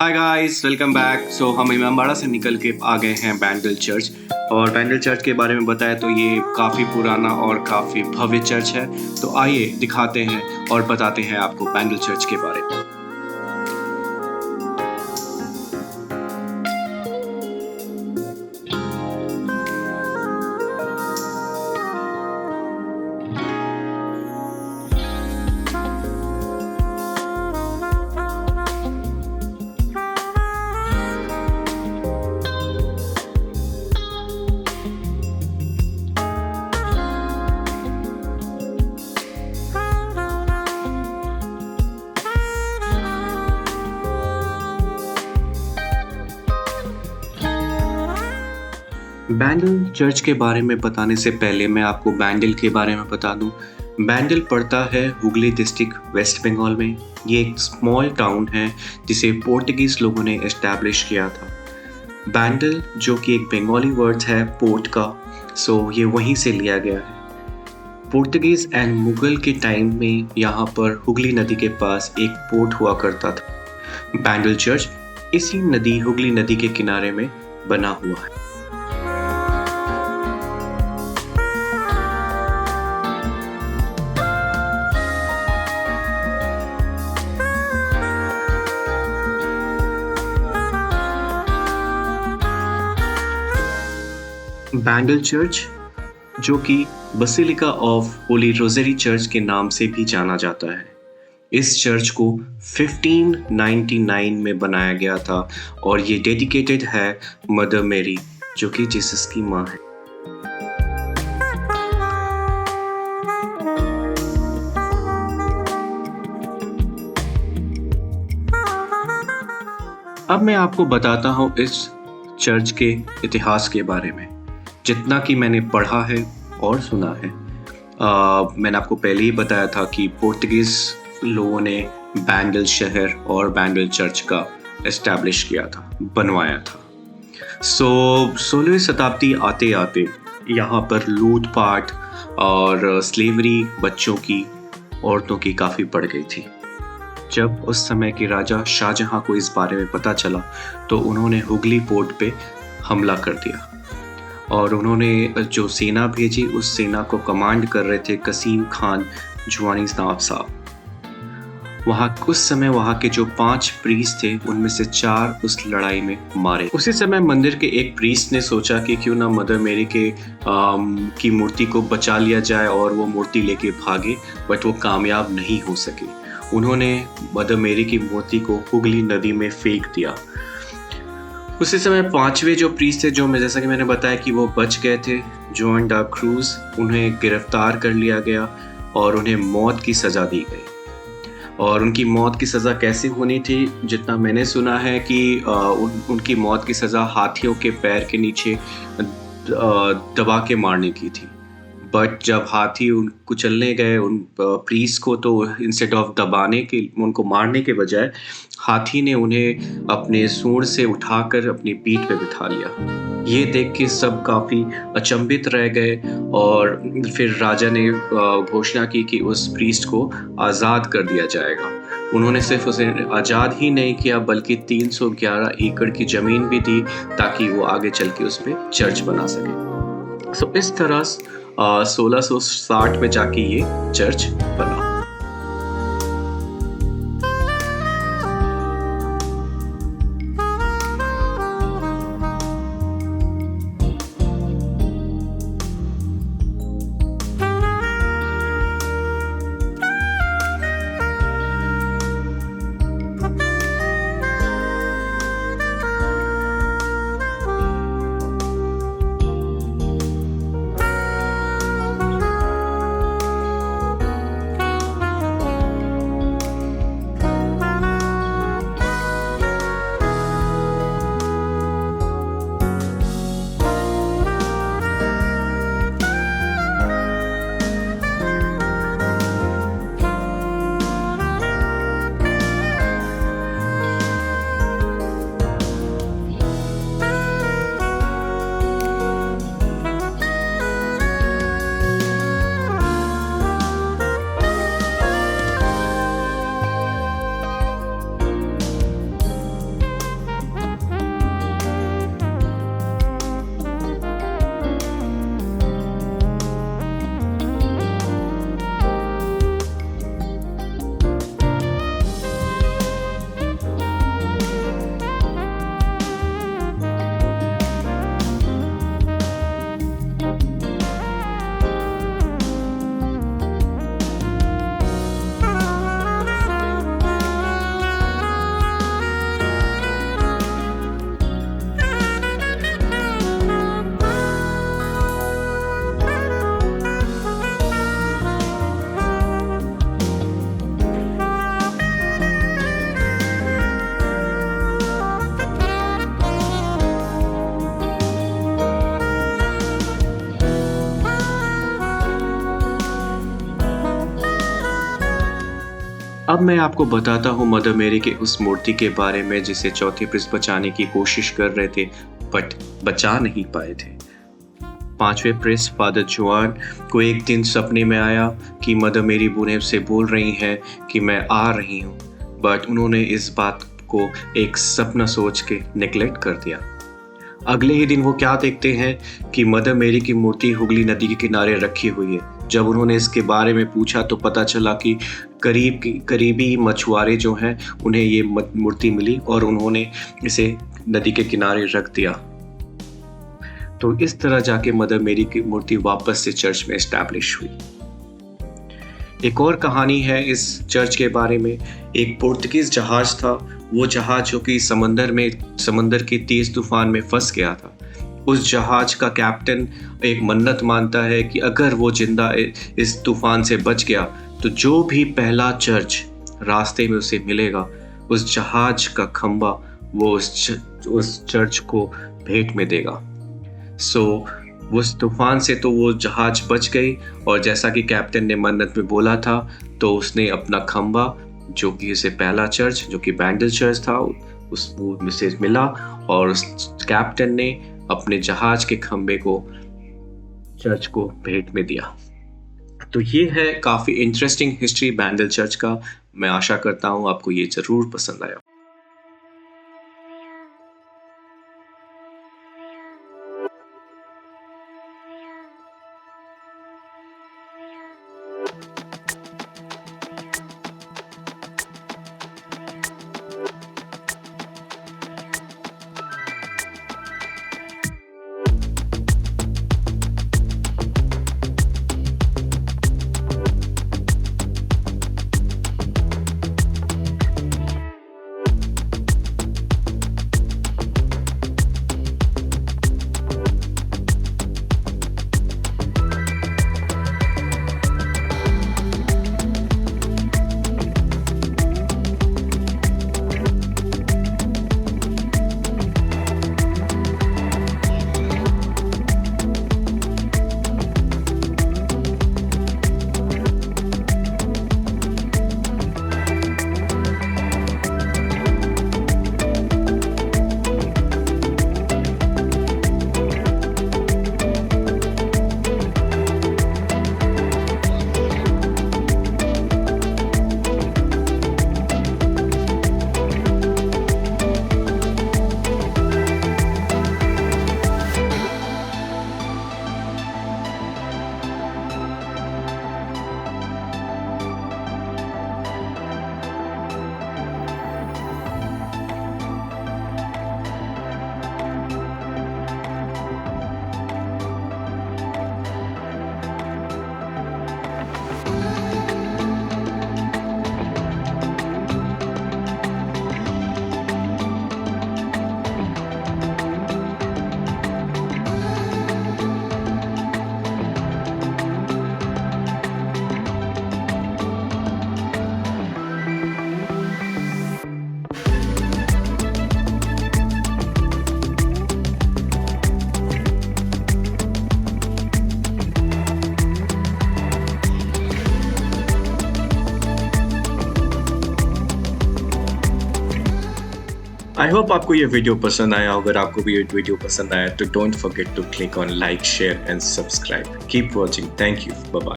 Hi guys, welcome back. हम इमामबाड़ा से निकल के आ गए हैं बैंडल चर्च। और बैंडल चर्च के बारे में बताया तो ये काफ़ी पुराना और काफ़ी भव्य चर्च है। तो आइए दिखाते हैं और बताते हैं आपको बैंडल चर्च के बारे में। बैंडल चर्च के बारे में बताने से पहले मैं आपको बैंडल के बारे में बता दूं। बैंडल पड़ता है हुगली डिस्ट्रिक्ट, वेस्ट बंगाल में। ये एक स्मॉल टाउन है जिसे पोर्टुगीज़ लोगों ने एस्टैब्लिश किया था। बैंडल जो कि एक बंगाली वर्ड है पोर्ट का, ये वहीं से लिया गया है। पोर्टुगीज़ एंड मुगल के टाइम में यहाँ पर हुगली नदी के पास एक पोर्ट हुआ करता था। बैंडल चर्च इसी नदी हुगली नदी के किनारे में बना हुआ है। बैंडल चर्च जो कि basilica of Holi rosary church के नाम से भी जाना जाता है। इस चर्च को 1599 में बनाया गया था और ये डेडिकेटेड है मदर मेरी जो कि जीसस की माँ है। अब मैं आपको बताता हूँ इस चर्च के इतिहास के बारे में, जितना कि मैंने पढ़ा है और सुना है। मैंने आपको पहले ही बताया था कि पोर्तुगीज़ लोगों ने बैंडल शहर और बैंडल चर्च का एस्टैब्लिश किया था, बनवाया था। 16वीं शताब्दी आते आते यहाँ पर लूटपाट और स्लेवरी बच्चों की, औरतों की काफ़ी बढ़ गई थी। जब उस समय के राजा शाहजहां को इस बारे में पता चला तो उन्होंने हुगली पोर्ट पे हमला कर दिया और उन्होंने जो सेना भेजी उस सेना को कमांड कर रहे थे कसीम खान जुवानी नवाब साहब। उस समय वहाँ के जो 5 प्रीस्ट थे उनमें से 4 उस लड़ाई में मारे। उसी समय मंदिर के एक प्रीस्ट ने सोचा कि क्यों ना मदर मेरी की मूर्ति को बचा लिया जाए और वो मूर्ति लेके भागे, बट वो कामयाब नहीं हो सके। उन्होंने मदर मेरी की मूर्ति को हुगली नदी में फेंक दिया। उसी समय 5वें जो प्रीस्ट थे, जो जैसा कि मैंने बताया कि वो बच गए थे, जॉन डा क्रूज, उन्हें गिरफ्तार कर लिया गया और उन्हें मौत की सज़ा दी गई। और उनकी मौत की सज़ा कैसे होनी थी, जितना मैंने सुना है कि उनकी मौत की सज़ा हाथियों के पैर के नीचे दबा के मारने की थी। बट जब हाथी कुचलने गए उन प्रीस्ट को, तो इंस्टेड ऑफ दबाने के, उनको मारने के बजाय हाथी ने उन्हें अपने सूंड से उठाकर अपनी पीठ पे बिठा लिया। ये देख के सब काफ़ी अचंभित रह गए और फिर राजा ने घोषणा की कि उस प्रीस्ट को आज़ाद कर दिया जाएगा। उन्होंने सिर्फ उसे आज़ाद ही नहीं किया बल्कि 311 एकड़ की ज़मीन भी दी ताकि वो आगे चल के उस पर चर्च बना सके। इस तरह 1660 में जाके ये चर्च बना। अब मैं आपको बताता हूँ मदर मेरी के उस मूर्ति के बारे में जिसे चौथे प्रिंस बचाने की कोशिश कर रहे थे बट बचा नहीं पाए थे। पांचवें प्रिंस फादर जुआन को एक दिन सपने में आया कि मदर मेरी बूढ़े से बोल रही हैं कि मैं आ रही हूँ, बट उन्होंने इस बात को एक सपना सोच के नेग्लेक्ट कर दिया। अगले ही दिन वो क्या देखते हैं कि मदर मेरी की मूर्ति हुगली नदी के किनारे रखी हुई है। जब उन्होंने इसके बारे में पूछा तो पता चला कि करीबी मछुआरे जो हैं उन्हें ये मूर्ति मिली और उन्होंने इसे नदी के किनारे रख दिया। तो इस तरह जाके मदर मेरी की मूर्ति वापस से चर्च में एस्टैब्लिश हुई। एक और कहानी है इस चर्च के बारे में। एक पुर्तगीज जहाज था, वो जहाज जो कि समंदर के तेज तूफान में फंस गया था। उस जहाज का कैप्टन एक मन्नत मानता है कि अगर वो जिंदा इस तूफान से बच गया तो जो भी पहला चर्च रास्ते में उसे मिलेगा, उस जहाज का खंबा वो उस चर्च को भेंट में देगा। उस तूफान से तो वो जहाज बच गई और जैसा कि कैप्टन ने मन्नत में बोला था तो उसने अपना खंबा जो कि उसे पहला चर्च जो कि बैंडल चर्च था उसको मैसेज मिला और उस कैप्टन ने अपने जहाज के खंबे को चर्च को भेंट में दिया। तो ये है काफ़ी इंटरेस्टिंग हिस्ट्री बैंडल चर्च का। मैं आशा करता हूँ आपको ये ज़रूर पसंद आया। आई होप आपको ये वीडियो पसंद आया। अगर आपको भी ये वीडियो पसंद आया तो don't forget to click on like, share and subscribe. Keep watching. Thank you. Bye bye.